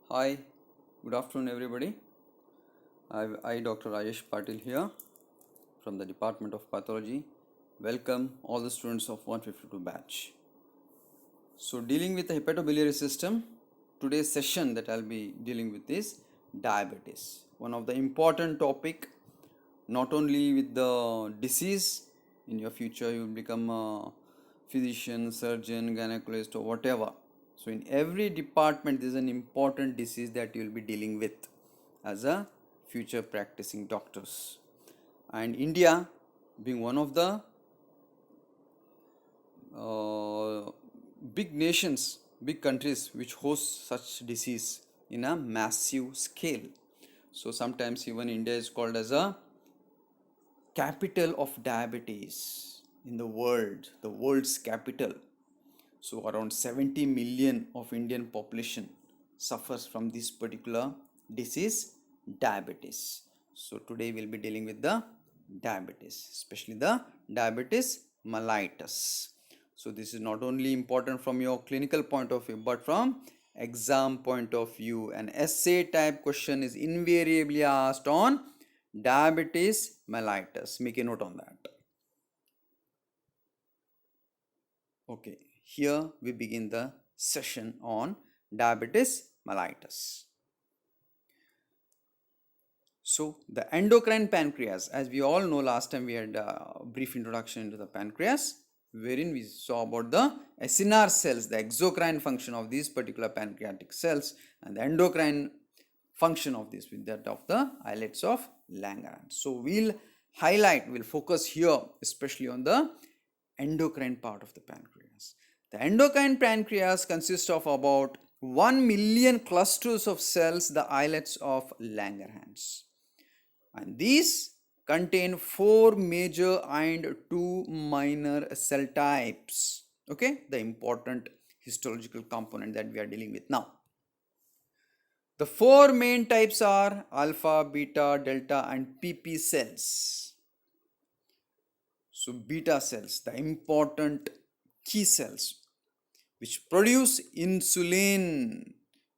Hi, good afternoon, everybody. Dr. Rajesh Patil here from the Department of Pathology. Welcome all the students of 152 batch. So, dealing with the hepatobiliary system, today's session that I'll be dealing with is diabetes. One of the important topic, not only with the disease, in your future you will become a physician, surgeon, gynecologist or whatever. So in every department there is an important disease that you will be dealing with as a future practicing doctors. And India being one of the uh, big nations, big countries which host such disease in a massive scale. So sometimes even India is called as a capital of diabetes in the world's capital. So around 70 million of Indian population suffers from this particular disease, diabetes. So today we'll be dealing with the diabetes, especially the diabetes mellitus. So this is not only important from your clinical point of view, but from exam point of view. An essay type question is invariably asked on diabetes mellitus. Make a note on that. Okay, here we begin the session on diabetes mellitus. So the endocrine pancreas, as we all know, last time we had a brief introduction into the pancreas, wherein we saw about the acinar cells, the exocrine function of these particular pancreatic cells, and the endocrine function of this with that of the islets of Langerhans. So we'll focus here especially on the endocrine part of the pancreas. The endocrine pancreas consists of about 1 million clusters of cells, the islets of Langerhans. And these contain 4 major and 2 minor cell types. Okay, the important histological component that we are dealing with now. The 4 main types are alpha, beta, delta and PP cells. So beta cells, the important key cells which produce insulin,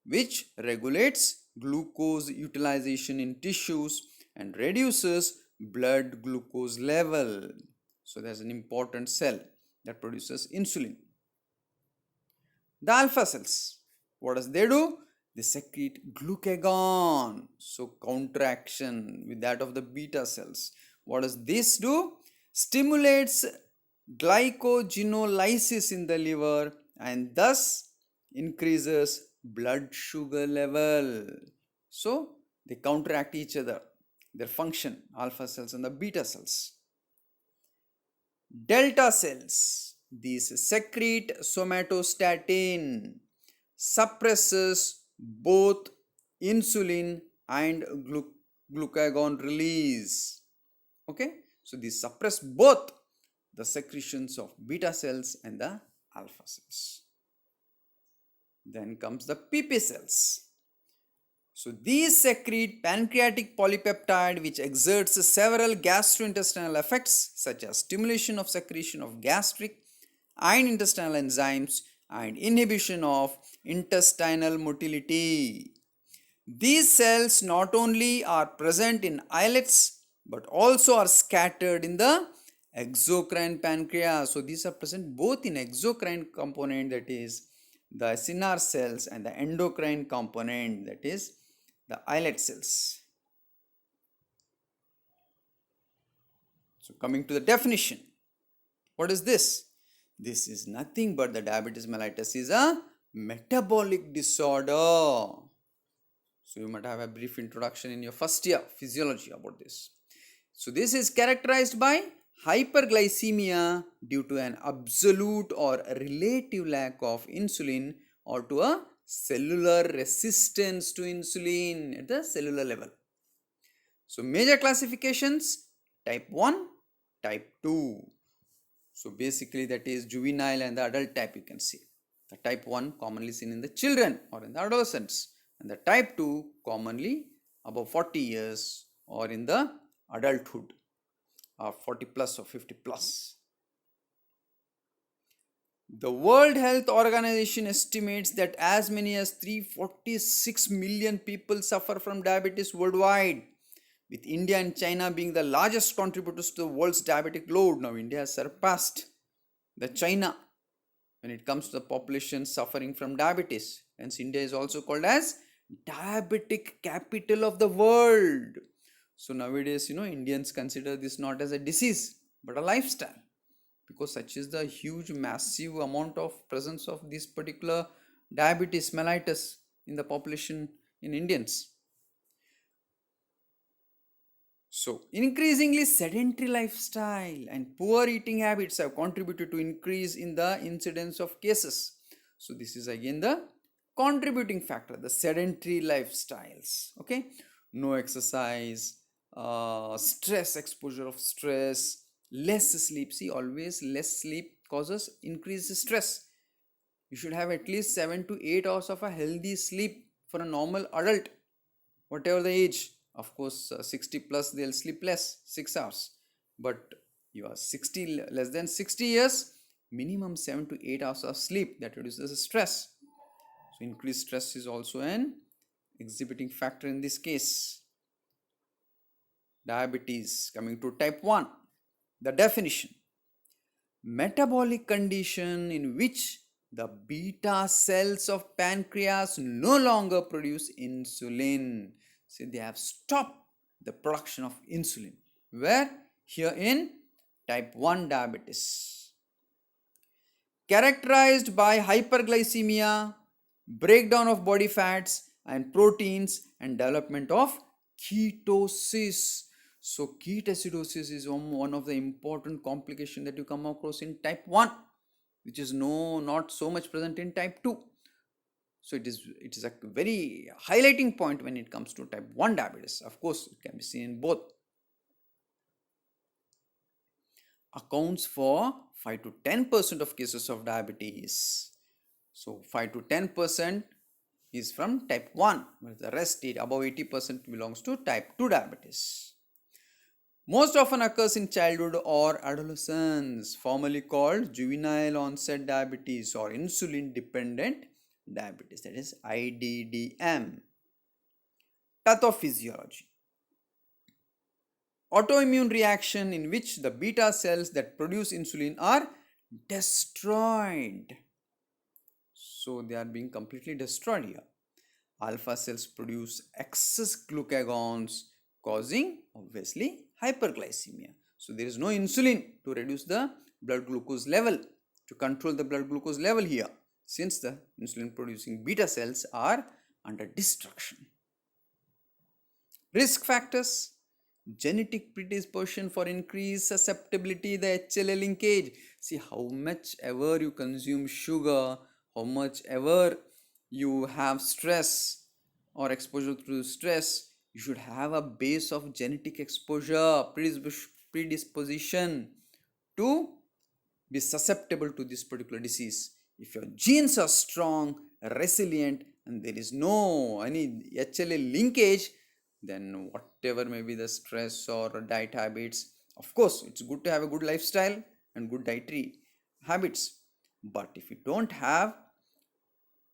which regulates glucose utilization in tissues and reduces blood glucose level. So there's an important cell that produces insulin. The alpha cells, what does they do? They secrete glucagon, so counteraction with that of the beta cells. What does this do? Stimulates glycogenolysis in the liver and thus increases blood sugar level. So they counteract each other, their function, alpha cells and the beta cells. Delta cells, these secrete somatostatin, suppresses both insulin and glucagon release. Okay, so these suppress both the secretions of beta cells and the alpha cells. Then comes the PP cells. So these secrete pancreatic polypeptide which exerts several gastrointestinal effects such as stimulation of secretion of gastric and intestinal enzymes and inhibition of intestinal motility. These cells not only are present in islets but also are scattered in the exocrine pancreas. So these are present both in exocrine component, that is the acinar cells, and the endocrine component, that is the islet cells. So coming to the definition, what is this? This is nothing but the diabetes mellitus is a metabolic disorder. So you might have a brief introduction in your first year physiology about this. So this is characterized by hyperglycemia due to an absolute or relative lack of insulin or to a cellular resistance to insulin at the cellular level. So major classifications: type 1, type 2. So basically that is juvenile and the adult type you can see. The type 1 commonly seen in the children or in the adolescents, and the type 2 commonly above 40 years or in the adulthood, or 40 plus or 50 plus. The World Health Organization estimates that as many as 346 million people suffer from diabetes worldwide, with India and China being the largest contributors to the world's diabetic load. Now, India has surpassed the China when it comes to the population suffering from diabetes. Hence, India is also called as diabetic capital of the world. So nowadays, Indians consider this not as a disease but a lifestyle, because such is the huge massive amount of presence of this particular diabetes mellitus in the population in Indians. So increasingly sedentary lifestyle and poor eating habits have contributed to increase in the incidence of cases. So this is again the contributing factor, the sedentary lifestyles. Okay, no exercise, stress, exposure of stress, less sleep. See, always less sleep causes increased stress. You should have at least 7 to 8 hours of a healthy sleep for a normal adult, whatever the age. Of course, 60 plus they'll sleep less, 6 hours. But you are 60, less than 60 years, minimum 7 to 8 hours of sleep, that reduces stress. So increased stress is also an exhibiting factor in this case. Diabetes, coming to type 1. The definition: metabolic condition in which the beta cells of pancreas no longer produce insulin. See, they have stopped the production of insulin. Where? Here in type 1 diabetes. Characterized by hyperglycemia, breakdown of body fats and proteins, and development of ketosis. So ketoacidosis is one of the important complications that you come across in type 1, which is not so much present in type 2. So it is a very highlighting point when it comes to type 1 diabetes. Of course, it can be seen in both. Accounts for 5 to 10% of cases of diabetes. So 5 to 10% is from type 1, whereas the rest, above 80%, belongs to type 2 diabetes. Most often occurs in childhood or adolescence, formerly called juvenile onset diabetes or insulin dependent diabetes, that is IDDM. Pathophysiology: autoimmune reaction in which the beta cells that produce insulin are destroyed. So they are being completely destroyed here. Alpha cells produce excess glucagons, causing obviously hyperglycemia. So there is no insulin to reduce the blood glucose level, to control the blood glucose level here, since the insulin producing beta cells are under destruction. Risk factors: genetic predisposition for increased susceptibility, the HLA linkage. See, how much ever you consume sugar, how much ever you have stress or exposure to stress, you should have a base of genetic exposure, predisposition to be susceptible to this particular disease. If your genes are strong, resilient, and there is no any HLA linkage, then whatever may be the stress or diet habits, of course it's good to have a good lifestyle and good dietary habits. But if you don't have,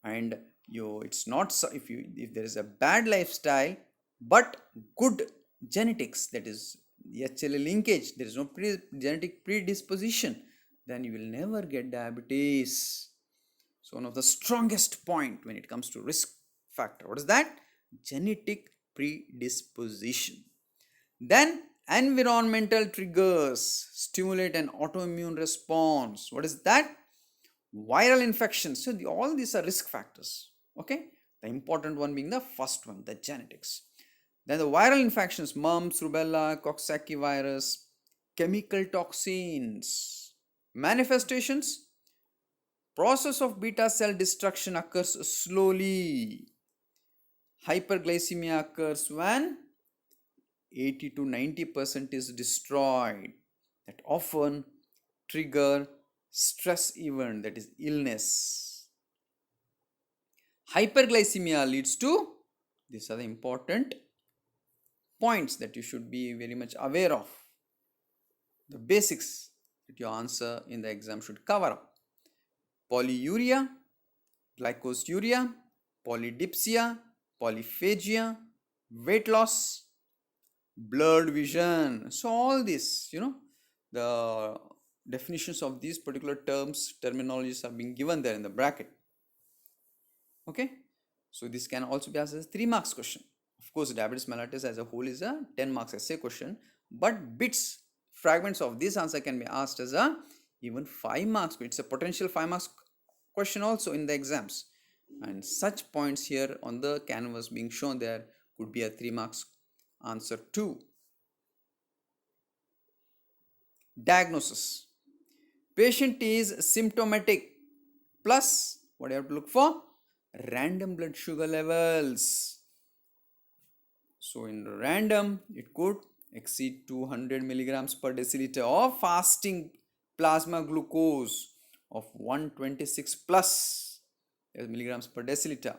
and it's not, if there is a bad lifestyle but good genetics, that is the HLA linkage, there is no genetic predisposition, then you will never get diabetes. So one of the strongest point when it comes to risk factor, what is that? Genetic predisposition. Then environmental triggers stimulate an autoimmune response. What is that? Viral infections. So all these are risk factors. Okay, the important one being the first one, the genetics. Then the viral infections: mumps, rubella, Coxsackie virus, chemical toxins. Manifestations: process of beta cell destruction occurs slowly. Hyperglycemia occurs when 80 to 90% is destroyed. That often trigger stress event, that is illness. Hyperglycemia leads to, these are the important points that you should be very much aware of, the basics that your answer in the exam should cover up. polyuria, glycosuria, polydipsia, polyphagia, weight loss, blurred vision. So all this, the definitions of these particular terminologies are being given there in the bracket. Okay, so this can also be asked as 3 marks question. Of course, diabetes mellitus as a whole is a 10 marks essay question, but bits, fragments of this answer can be asked as a even 5 marks. It's a potential 5 marks question also in the exams, and such points here on the canvas being shown there could be a 3 marks answer too. Diagnosis: patient is symptomatic, plus what you have to look for? Random blood sugar levels. So in random, it could exceed 200 milligrams per deciliter of fasting plasma glucose of 126 plus milligrams per deciliter.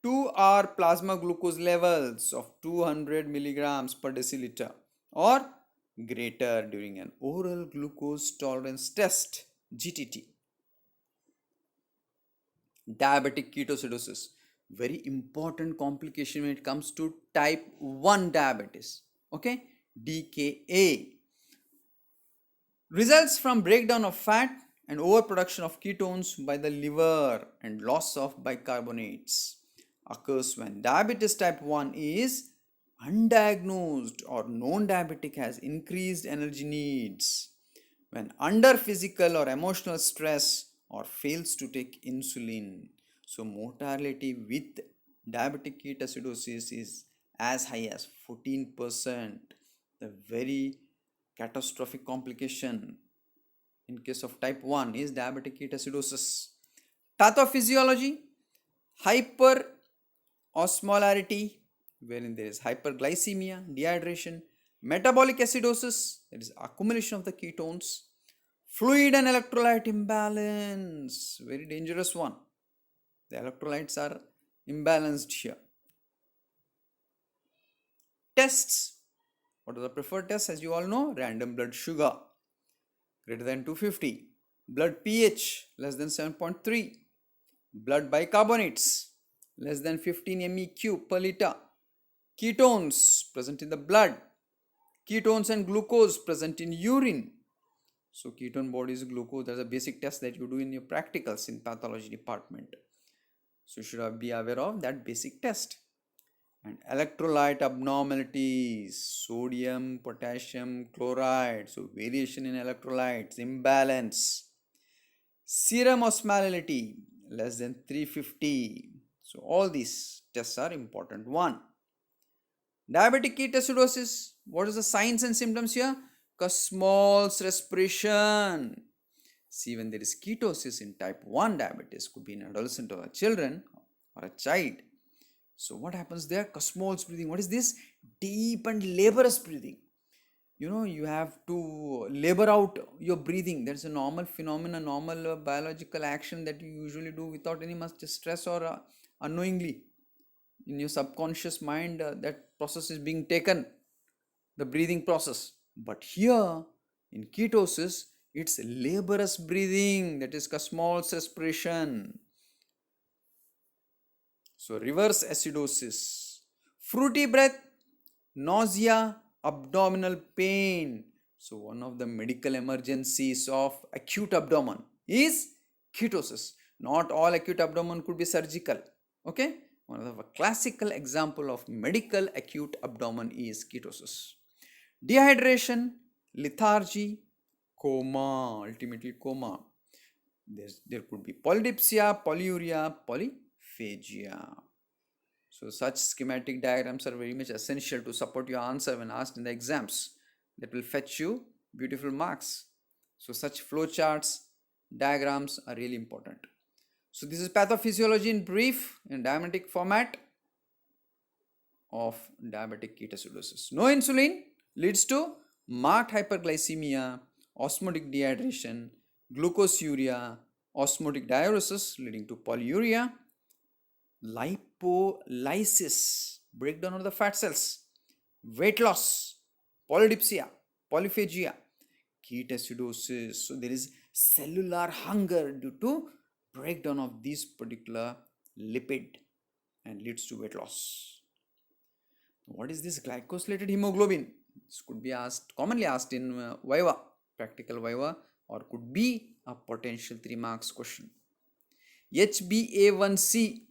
2-hour plasma glucose levels of 200 milligrams per deciliter or greater during an oral glucose tolerance test, GTT. Diabetic ketoacidosis, very important complication when it comes to type 1 diabetes. Okay, DKA results from breakdown of fat and overproduction of ketones by the liver and loss of bicarbonates. Occurs when diabetes type 1 is undiagnosed or non-diabetic has increased energy needs, when under physical or emotional stress or fails to take insulin. So mortality with diabetic ketoacidosis is as high as 14%. The very catastrophic complication in case of type 1 is diabetic ketoacidosis. Pathophysiology: hyperosmolarity, wherein there is hyperglycemia, dehydration, metabolic acidosis, that is accumulation of the ketones, fluid and electrolyte imbalance, very dangerous one. The electrolytes are imbalanced here. Tests: what are the preferred tests? As you all know, random blood sugar greater than 250, blood pH less than 7.3, blood bicarbonates less than 15 MEq per liter, ketones present in the blood, ketones and glucose present in urine. So ketone bodies, glucose, that's a basic test that you do in your practicals in pathology department. So you should be aware of that basic test. And electrolyte abnormalities: sodium, potassium, chloride, so variation in electrolytes, imbalance. Serum osmolality less than 350. So all these tests are important one. Diabetic ketoacidosis, what is the signs and symptoms here? Kussmaul's respiration. See, when there is ketosis in type 1 diabetes, could be in adolescent or a children or a child. So what happens there? Kussmaul's breathing. What is this? Deep and laborious breathing. You have to labor out your breathing. That's a normal phenomenon, normal biological action that you usually do without any much stress or unknowingly. In your subconscious mind, that process is being taken, the breathing process. But here, in ketosis, it's laborious breathing, that is Kussmaul's respiration. So reverse acidosis, fruity breath, nausea, abdominal pain. So one of the medical emergencies of acute abdomen is ketosis. Not all acute abdomen could be surgical. Okay, one of the classical example of medical acute abdomen is ketosis. Dehydration, lethargy, coma, ultimately coma. There could be polydipsia, polyuria, polyphagia. So such schematic diagrams are very much essential to support your answer when asked in the exams. That will fetch you beautiful marks. So such flowcharts, diagrams are really important. So this is pathophysiology in brief, in diagrammatic format of diabetic ketoacidosis. No insulin leads to marked hyperglycemia, osmotic dehydration, glucosuria, osmotic diuresis leading to polyuria, lipolysis, breakdown of the fat cells, weight loss, polydipsia, polyphagia, ketoacidosis. So there is cellular hunger due to breakdown of this particular lipid and leads to weight loss. What is this glycosylated hemoglobin? This could be asked, commonly asked in Viva, practical Viva, or could be a potential 3 marks question. HbA1c,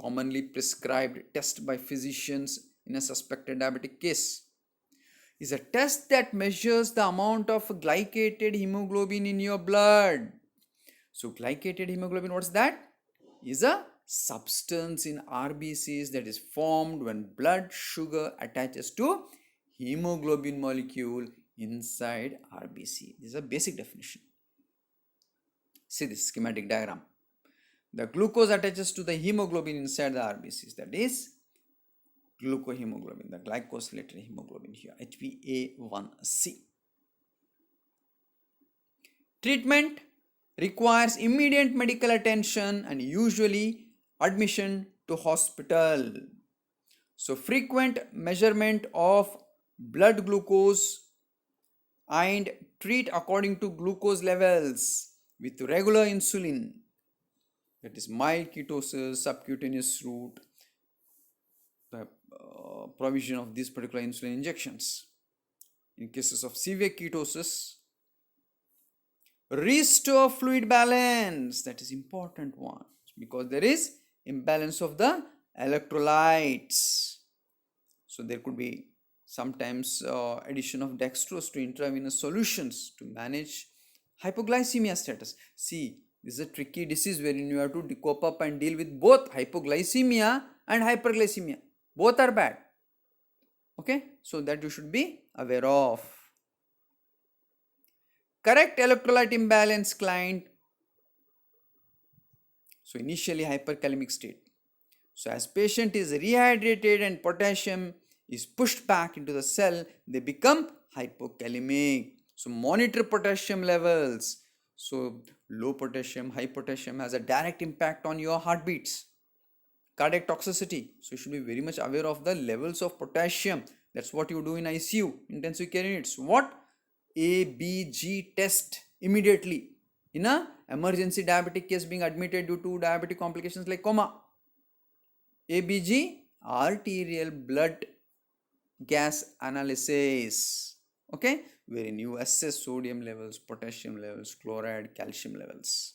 commonly prescribed test by physicians in a suspected diabetic case, is a test that measures the amount of glycated hemoglobin in your blood. So glycated hemoglobin, what's that? Is a substance in RBCs that is formed when blood sugar attaches to hemoglobin molecule inside RBC. This is a basic definition. See this schematic diagram. The glucose attaches to the hemoglobin inside the RBCs, that is glucohemoglobin, the glycosylated hemoglobin here, HbA1c. Treatment requires immediate medical attention and usually admission to hospital. So frequent measurement of blood glucose and treat according to glucose levels with regular insulin, that is mild ketosis, subcutaneous route, the provision of these particular insulin injections. In cases of severe ketosis, restore fluid balance, that is important one, because there is imbalance of the electrolytes. So there could be sometimes addition of dextrose to intravenous solutions to manage hypoglycemia status. See, this is a tricky disease wherein you have to cope up and deal with both hypoglycemia and hyperglycemia. Both are bad. Okay, so that you should be aware of. Correct electrolyte imbalance client. So initially hyperkalemic state. So as patient is rehydrated and potassium is pushed back into the cell, they become hypokalemic. So monitor potassium levels. So low potassium, high potassium has a direct impact on your heartbeats. Cardiac toxicity. So you should be very much aware of the levels of potassium. That's what you do in ICU, intensive care units. What? ABG test immediately in a emergency diabetic case being admitted due to diabetic complications like coma. ABG, arterial blood gas analysis, okay, wherein you assess sodium levels, potassium levels, chloride, calcium levels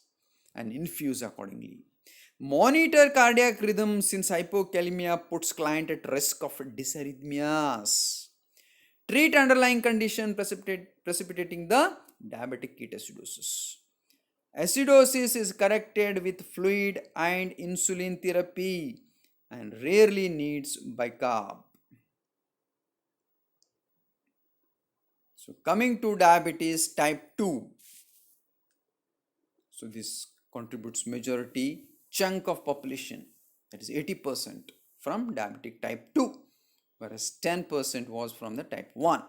and infuse accordingly. Monitor cardiac rhythm since hypokalemia puts client at risk of dysarrhythmias. Treat underlying condition precipitating the diabetic ketoacidosis. Acidosis is corrected with fluid and insulin therapy and rarely needs bicarb. So coming to diabetes type 2. So this contributes majority chunk of population, that is 80% from diabetic type 2, whereas 10% was from the type 1.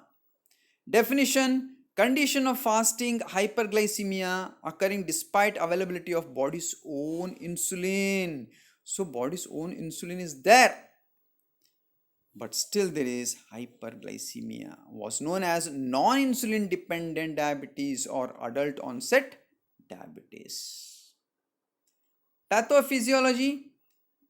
Definition: condition of fasting hyperglycemia occurring despite availability of body's own insulin. So body's own insulin is there, but still there is hyperglycemia. Was known as non-insulin dependent diabetes or adult onset diabetes. Pathophysiology: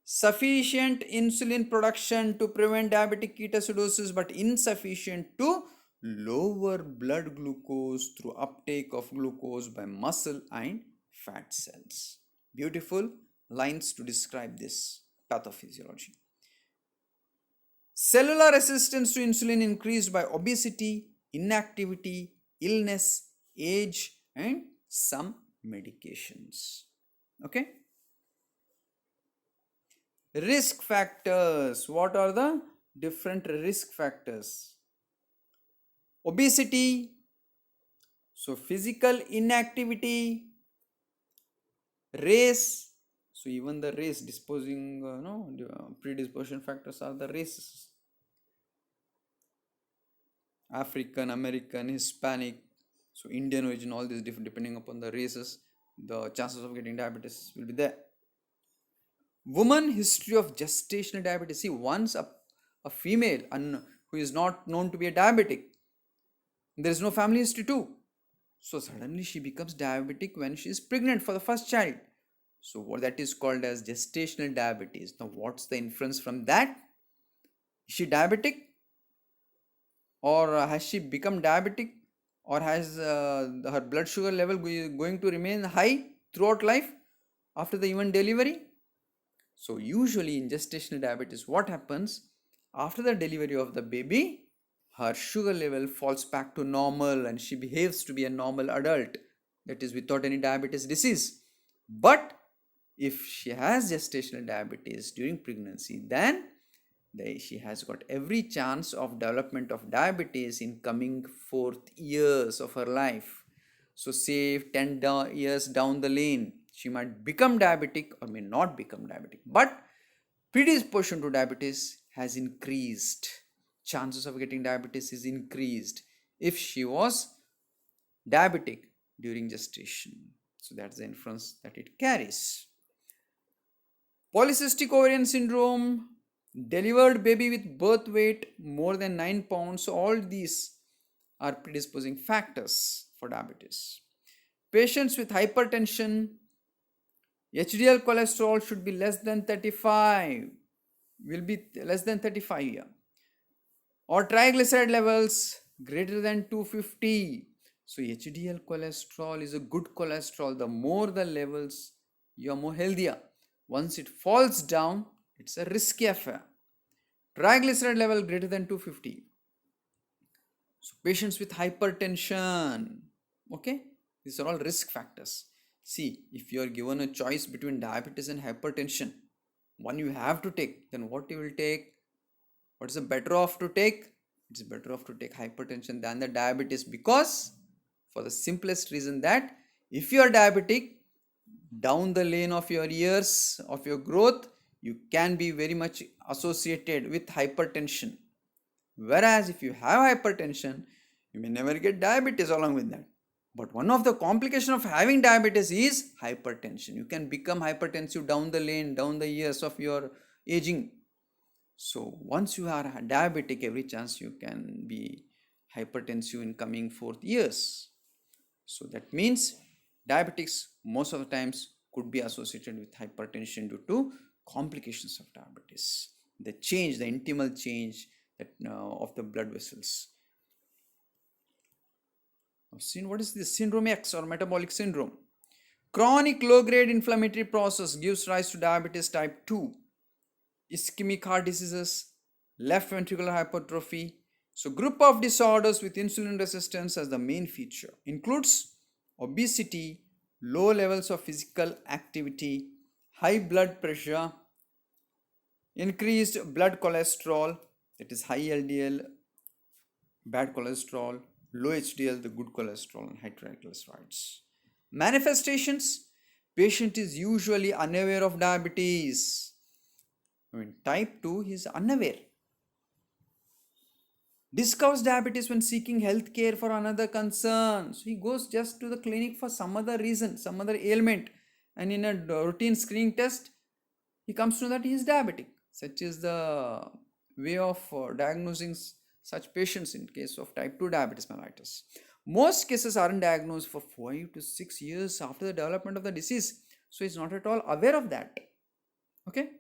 sufficient insulin production to prevent diabetic ketoacidosis but insufficient to lower blood glucose through uptake of glucose by muscle and fat cells. Beautiful lines to describe this pathophysiology. Cellular resistance to insulin increased by obesity, inactivity, illness, age and some medications. Okay. Risk factors. What are the different risk factors? Obesity, so physical inactivity, race, so even the race disposing, predisposition factors are the races. African, American, Hispanic, so Indian origin, all these different, depending upon the races, the chances of getting diabetes will be there. Woman history of gestational diabetes. See, once a female who is not known to be a diabetic, there is no family history too. So suddenly she becomes diabetic when she is pregnant for the first child. So what that is called as gestational diabetes. Now what's the inference from that? Is she diabetic, or has she become diabetic, or has her blood sugar level going to remain high throughout life after the even delivery? So usually in gestational diabetes, what happens after the delivery of the baby, her sugar level falls back to normal and she behaves to be a normal adult, that is without any diabetes disease. But if she has gestational diabetes during pregnancy, then she has got every chance of development of diabetes in coming fourth years of her life. So say 10 years down the lane, she might become diabetic or may not become diabetic, but predisposition to diabetes has increased. Chances of getting diabetes is increased if she was diabetic during gestation. So that's the inference that it carries. Polycystic ovarian syndrome, delivered baby with birth weight more than 9 pounds. So all these are predisposing factors for diabetes. Patients with hypertension, HDL cholesterol should be less than 35, will be less than 35 here. Or triglyceride levels greater than 250. So HDL cholesterol is a good cholesterol. The more the levels, you are more healthier. Once it falls down, it's a risky affair. Triglyceride level greater than 250. So patients with hypertension, okay, these are all risk factors. See, if you are given a choice between diabetes and hypertension, one you have to take, then what you will take? What is the better off to take? It's better off to take hypertension than the diabetes, because for the simplest reason that if you are diabetic, down the lane of your years of your growth, you can be very much associated with hypertension. Whereas if you have hypertension, you may never get diabetes along with that. But one of the complications of having diabetes is hypertension. You can become hypertensive down the lane, down the years of your aging. So once you are diabetic, every chance you can be hypertensive in coming fourth years. So that means diabetics most of the times could be associated with hypertension due to complications of diabetes. The change, the intimal change that of the blood vessels. Now, what is this? Syndrome X or metabolic syndrome? Chronic low-grade inflammatory process gives rise to diabetes type 2, ischemic heart diseases, left ventricular hypertrophy. So group of disorders with insulin resistance as the main feature includes obesity, low levels of physical activity, high blood pressure, increased blood cholesterol, that is high LDL, bad cholesterol, low HDL, the good cholesterol, and high triglycerides. Manifestations: patient is usually unaware of diabetes. Type 2 is unaware. Discovers diabetes when seeking health care for another concern. So he goes just to the clinic for some other reason, some other ailment, and in a routine screening test, he comes to know that he is diabetic. Such is the way of diagnosing such patients in case of type 2 diabetes mellitus. Most cases aren't diagnosed for 5 to 6 years after the development of the disease. So he's not at all aware of that. Okay?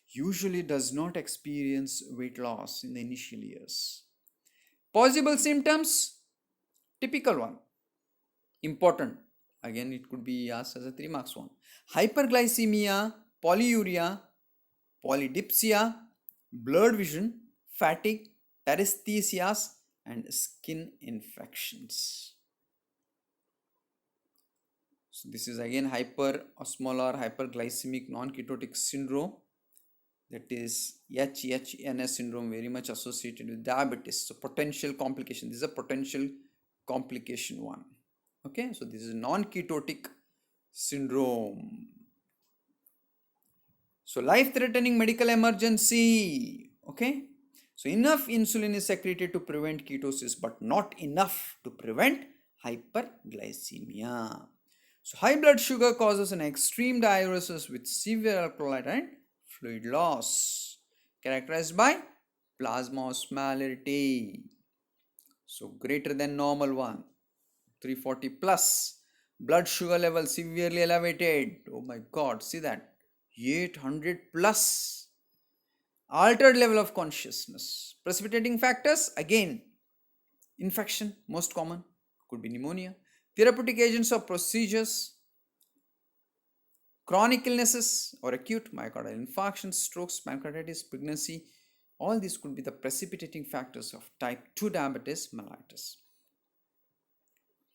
Usually does not experience weight loss in the initial years. Possible symptoms, typical one, important. Again, it could be asked as a 3 marks one. Hyperglycemia, polyuria, polydipsia, blurred vision, fatigue, paresthesias, and skin infections. So this is again hyperosmolar hyperglycemic non-ketotic syndrome, that is HHNS syndrome, very much associated with diabetes. So potential complication, this is a potential complication one. Okay, so this is non-ketotic syndrome. So life-threatening medical emergency. Okay, so enough insulin is secreted to prevent ketosis, but not enough to prevent hyperglycemia. So high blood sugar causes an extreme diuresis with severe electrolyte and fluid loss, characterized by plasma osmolarity. So greater than normal one, 340 plus. Blood sugar level severely elevated. Oh my God, see that. 800 plus. Altered level of consciousness. Precipitating factors, again, infection, most common, could be pneumonia. Therapeutic agents or procedures, chronic illnesses or acute myocardial infarctions, strokes, pancreatitis, pregnancy. All these could be the precipitating factors of type 2 diabetes mellitus.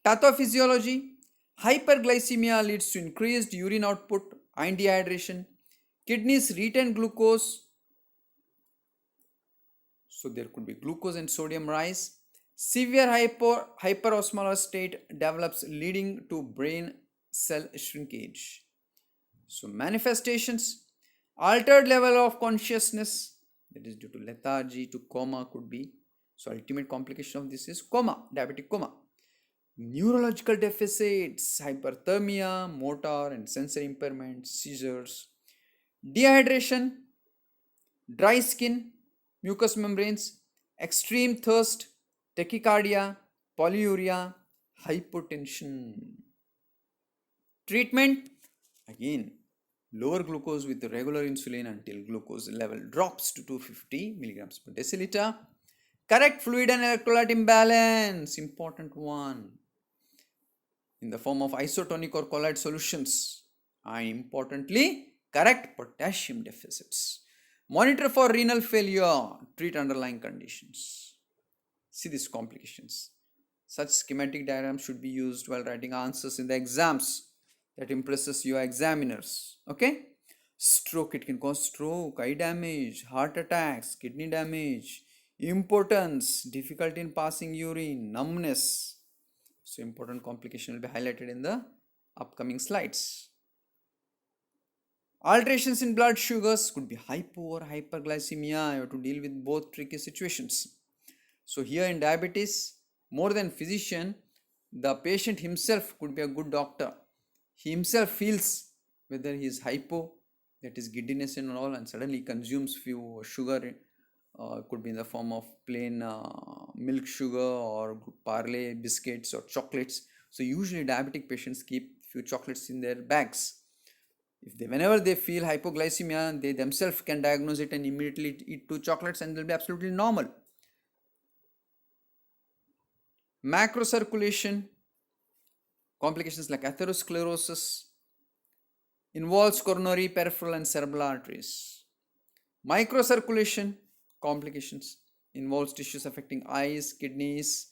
Pathophysiology, hyperglycemia leads to increased urine output and dehydration. Kidneys retain glucose, so there could be glucose and sodium rise. Severe hyperosmolar state develops leading to brain cell shrinkage. So manifestations, altered level of consciousness, that is due to lethargy to coma could be. So ultimate complication of this is coma, diabetic coma. Neurological deficits, hyperthermia, motor and sensory impairment, seizures, dehydration, dry skin, mucous membranes, extreme thirst, tachycardia, polyuria, hypotension. Treatment, again, lower glucose with regular insulin until glucose level drops to 250 milligrams per deciliter. Correct fluid and electrolyte imbalance, important one, in the form of isotonic or colloid solutions. And importantly, correct potassium deficits. Monitor for renal failure, treat underlying conditions. See these complications. Such schematic diagrams should be used while writing answers in the exams. That impresses your examiners. Okay? Stroke, it can cause stroke, eye damage, heart attacks, kidney damage, impotence, difficulty in passing urine, numbness. So important complication will be highlighted in the upcoming slides. Alterations in blood sugars could be hypo or hyperglycemia. You have to deal with both tricky situations. So here in diabetes, more than physician, the patient himself could be a good doctor. He himself feels whether he is hypo, that is giddiness and all, and suddenly consumes few sugar, could be in the form of plain milk sugar or parley biscuits or chocolates. So usually diabetic patients keep few chocolates in their bags. Whenever they feel hypoglycemia, they themselves can diagnose it and immediately eat 2 chocolates and they'll be absolutely normal. Macrocirculation, complications like atherosclerosis, involves coronary, peripheral and cerebral arteries. Microcirculation, complications, involves tissues affecting eyes, kidneys.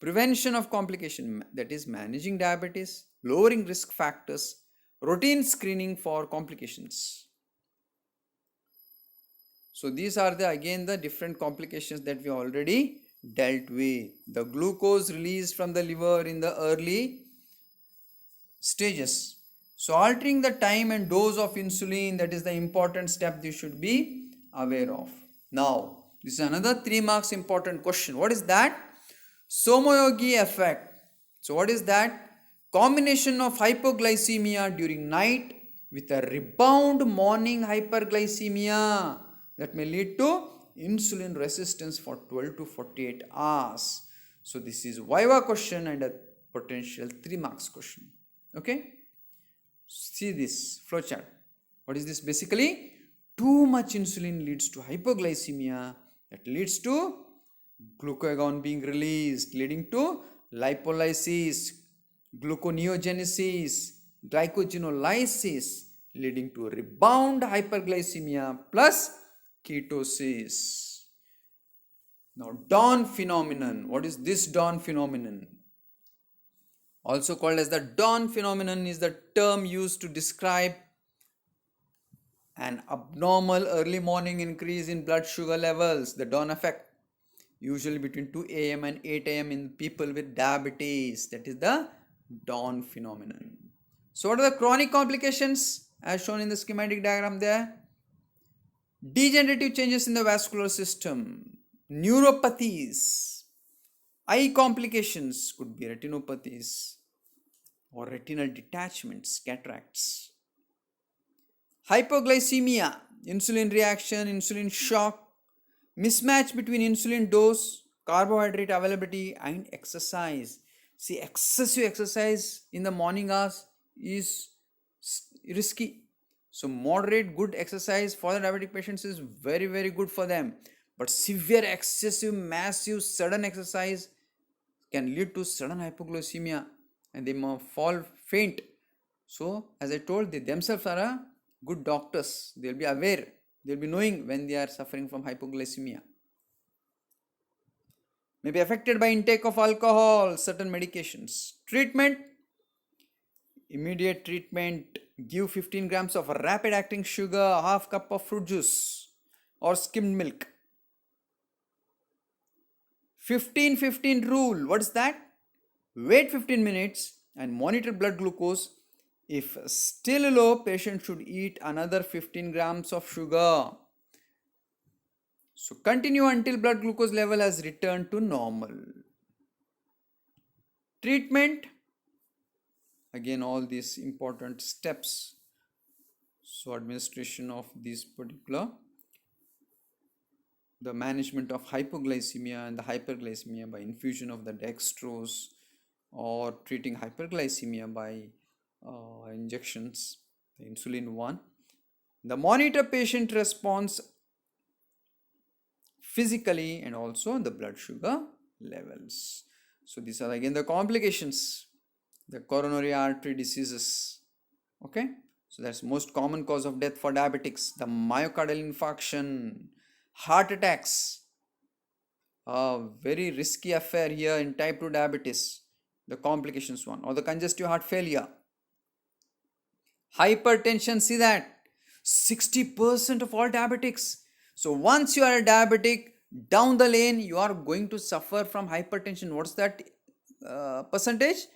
Prevention of complication, that is managing diabetes, lowering risk factors, routine screening for complications. So these are again the different complications that we already dealt with. The glucose released from the liver in the early stages. So altering the time and dose of insulin, that is the important step you should be aware of. Now, this is another 3 marks important question. What is that? Somayogi effect. So what is that? Combination of hypoglycemia during night with a rebound morning hyperglycemia that may lead to insulin resistance for 12 to 48 hours. So this is viva question and a potential 3 marks question. Okay? See this flowchart. What is this basically? Too much insulin leads to hypoglycemia, that leads to glucagon being released, leading to lipolysis, gluconeogenesis, glycogenolysis, leading to rebound hyperglycemia plus ketosis. Now, dawn phenomenon. What is this dawn phenomenon? Also called as the dawn phenomenon is the term used to describe an abnormal early morning increase in blood sugar levels, the dawn effect, usually between 2 a.m. and 8 a.m. in people with diabetes. That is the dawn phenomenon. So what are the chronic complications as shown in the schematic diagram there? Degenerative changes in the vascular system, neuropathies, eye complications, could be retinopathies or retinal detachments, cataracts. Hypoglycemia, insulin reaction, insulin shock, mismatch between insulin dose, carbohydrate availability, and exercise. See, excessive exercise in the morning hours is risky. So moderate good exercise for the diabetic patients is very very good for them. But severe, excessive, massive, sudden exercise can lead to sudden hypoglycemia and they may fall faint. So as I told, they themselves are a good doctors. They'll be aware. They'll be knowing when they are suffering from hypoglycemia. May be affected by intake of alcohol, certain medications. Treatment, immediate treatment, give 15 grams of rapid acting sugar, half cup of fruit juice or skimmed milk. 15-15 rule, what is that? Wait 15 minutes and monitor blood glucose. If still low, patient should eat another 15 grams of sugar. So continue until blood glucose level has returned to normal. Treatment, again all these important steps. So administration of these particular, the management of hypoglycemia and the hyperglycemia by infusion of the dextrose or treating hyperglycemia by injections, the insulin one. The monitor patient response physically and also the blood sugar levels. So these are again the complications, the coronary artery diseases. Okay, so that's most common cause of death for diabetics, the myocardial infarction, heart attacks, a very risky affair here in type 2 diabetes, the complications one, or the congestive heart failure. Hypertension, see that 60% of all diabetics. So once you are a diabetic, down the lane you are going to suffer from hypertension. What's that percentage?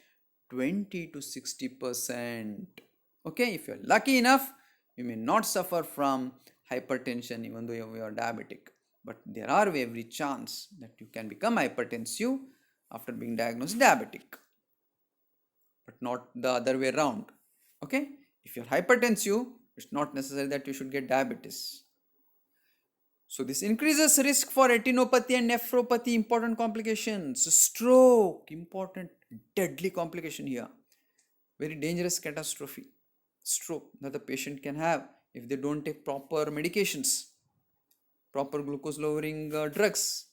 20 to 60%. Okay, if you're lucky enough, you may not suffer from hypertension even though you are diabetic. But there are every chance that you can become hypertensive after being diagnosed diabetic, but not the other way around. Okay, if you're hypertensive, it's not necessary that you should get diabetes. So this increases risk for retinopathy and nephropathy, important complications. Stroke, important, deadly complication here. Very dangerous catastrophe. Stroke that the patient can have if they don't take proper medications, proper glucose lowering drugs.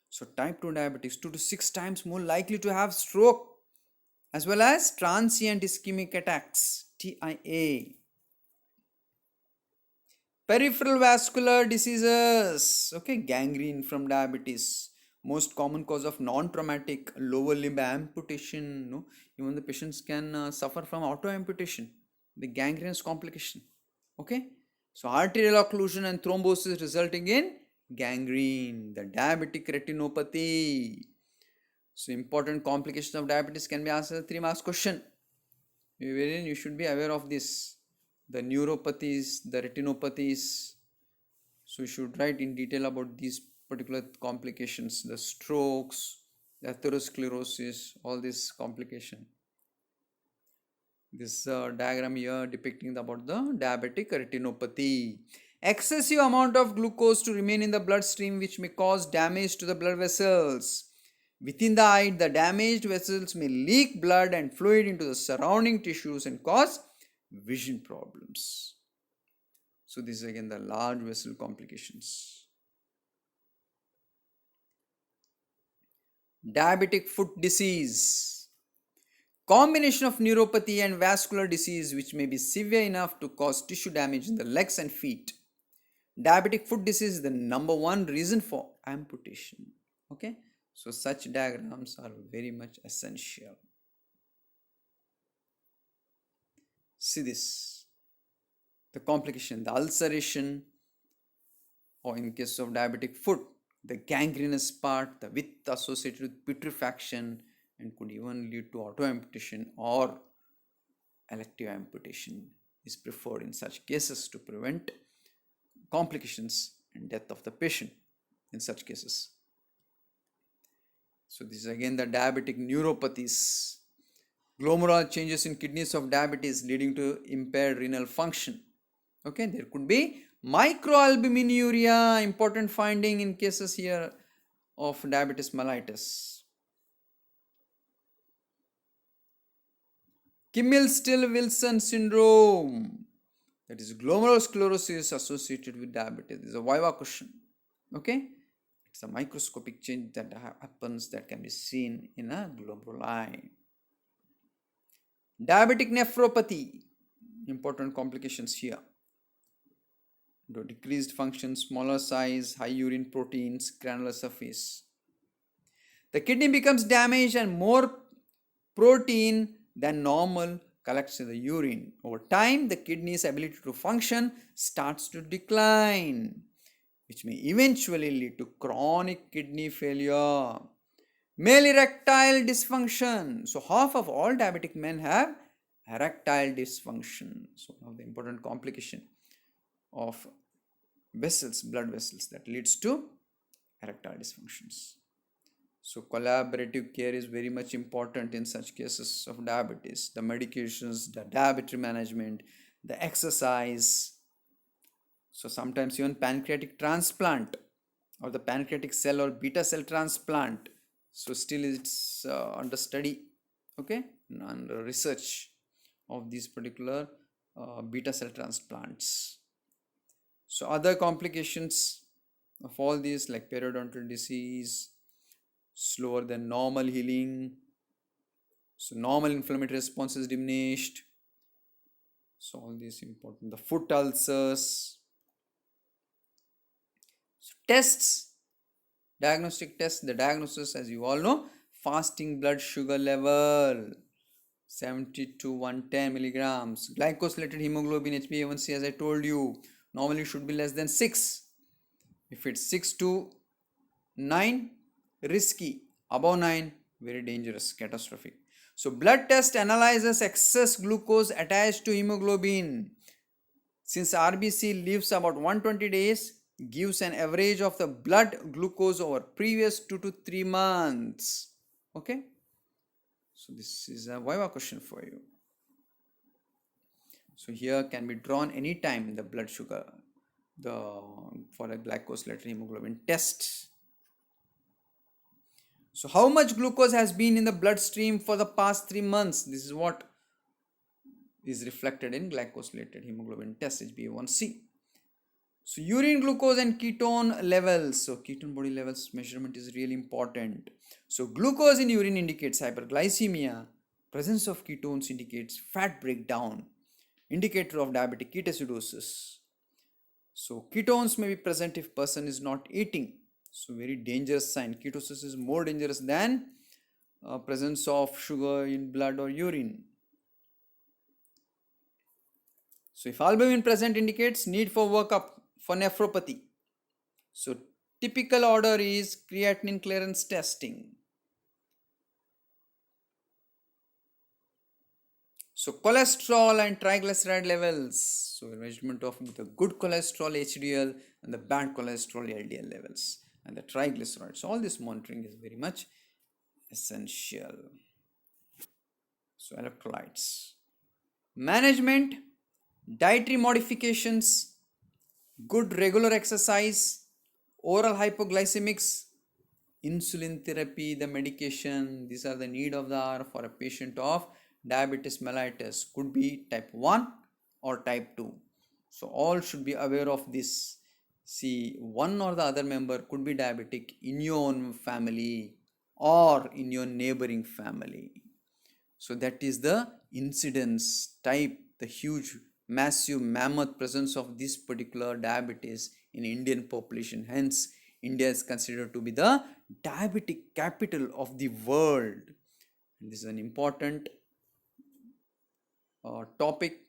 So type 2 diabetes 2 to 6 times more likely to have stroke as well as transient ischemic attacks, TIA. Peripheral vascular diseases, okay, gangrene from diabetes, most common cause of non-traumatic lower limb amputation. No, even the patients can suffer from auto amputation, the gangrenous complication. Okay, so arterial occlusion and thrombosis resulting in gangrene, the diabetic retinopathy. So important complications of diabetes can be answered 3 marks question, wherein you should be aware of this, the neuropathies, the retinopathies. So you should write in detail about these particular complications, the strokes, the atherosclerosis, all these complications. This diagram here depicting about the diabetic retinopathy. Excessive amount of glucose to remain in the bloodstream which may cause damage to the blood vessels. Within the eye, the damaged vessels may leak blood and fluid into the surrounding tissues and cause vision problems. So this is again the large vessel complications. Diabetic foot disease. Combination of neuropathy and vascular disease which may be severe enough to cause tissue damage in the legs and feet. Diabetic foot disease is the number one reason for amputation. Okay, so such diagrams are very much essential. See this, the complication, the ulceration, or in case of diabetic foot, the gangrenous part, the with associated with putrefaction, and could even lead to auto amputation or elective amputation is preferred in such cases to prevent complications and death of the patient in such cases. So this is again the diabetic neuropathies. Glomerular changes in kidneys of diabetes leading to impaired renal function. Okay, there could be microalbuminuria, important finding in cases here of diabetes mellitus. Kimmel-Still-Wilson syndrome, that is glomerulosclerosis associated with diabetes. This is a viva question. Okay, it's a microscopic change that happens that can be seen in a glomeruli. Diabetic nephropathy, important complications here. Decreased function, smaller size, high urine proteins, granular surface. The kidney becomes damaged and more protein than normal collects in the urine. Over time, the kidney's ability to function starts to decline, which may eventually lead to chronic kidney failure. Male erectile dysfunction. So, half of all diabetic men have erectile dysfunction. So, one of the important complication of vessels, blood vessels, that leads to erectile dysfunctions. So collaborative care is very much important in such cases of diabetes. The medications, the diabetes management, the exercise. So sometimes even pancreatic transplant or the pancreatic cell or beta cell transplant. So still it's under study, okay, under research of these particular beta cell transplants. So other complications of all these like periodontal disease, slower than normal healing, so normal inflammatory response is diminished. So all these important. The foot ulcers. So tests, diagnostic tests. The diagnosis, as you all know, fasting blood sugar level 70 to 110 milligrams. Glycosylated hemoglobin HbA1c, as I told you, normally should be less than 6. If it's 6 to 9, risky. Above 9, very dangerous, catastrophic. So blood test analyzes excess glucose attached to hemoglobin. Since RBC lives about 120 days, gives an average of the blood glucose over previous 2 to 3 months. Okay, so this is a viva question for you. So here can be drawn anytime the blood sugar for a glycosylated hemoglobin test. So how much glucose has been in the bloodstream for the past 3 months? This is what is reflected in glycosylated hemoglobin test, HbA1c. So urine glucose and ketone levels. So ketone body levels measurement is really important. So glucose in urine indicates hyperglycemia. Presence of ketones indicates fat breakdown, indicator of diabetic ketoacidosis. So ketones may be present if person is not eating. So very dangerous sign. Ketosis is more dangerous than presence of sugar in blood or urine. So if albumin present indicates need for workup for nephropathy. So typical order is creatinine clearance testing. So cholesterol and triglyceride levels. So measurement of the good cholesterol HDL and the bad cholesterol LDL levels and the triglycerides. So all this monitoring is very much essential. So electrolytes. Management, dietary modifications, good regular exercise, oral hypoglycemics, insulin therapy, the medication. These are the need of the hour for a patient of diabetes mellitus. Could be type 1 or type 2. So all should be aware of this. See, one or the other member could be diabetic in your own family or in your neighboring family. So that is the incidence type, the huge, massive, mammoth presence of this particular diabetes in Indian population. Hence, India is considered to be the diabetic capital of the world. And this is an important topic,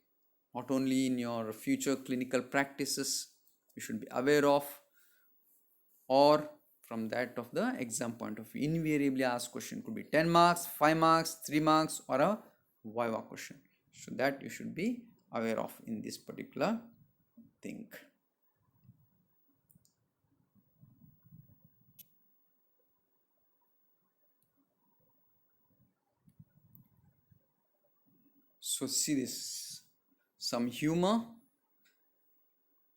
not only in your future clinical practices, you should be aware of, or from that of the exam point of view. Invariably asked question could be 10 marks, 5 marks, 3 marks, or a viva question. So that you should be aware of in this particular thing. So see this, some humor.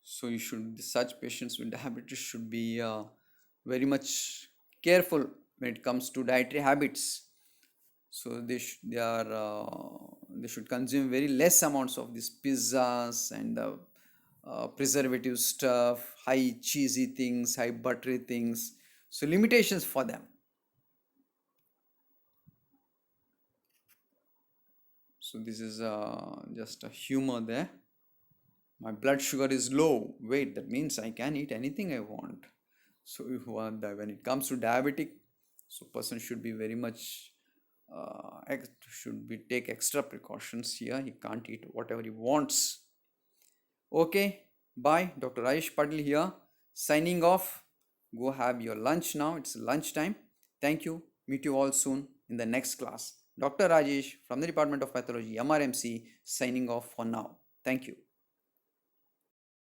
So you should, such patients with diabetes should be very much careful when it comes to dietary habits. So they should consume very less amounts of these pizzas and preservative stuff, high cheesy things, high buttery things. So limitations for them. So this is just a humor there. My blood sugar is low. Wait, that means I can eat anything I want. So if when it comes to diabetic, so person should be very much should be take extra precautions here. He can't eat whatever he wants. Okay, bye. Dr. Rajesh Patil here, signing off. Go have your lunch now. It's lunch time. Thank you. Meet you all soon in the next class. Dr. Rajesh from the Department of Pathology, MRMC, signing off for now. Thank you.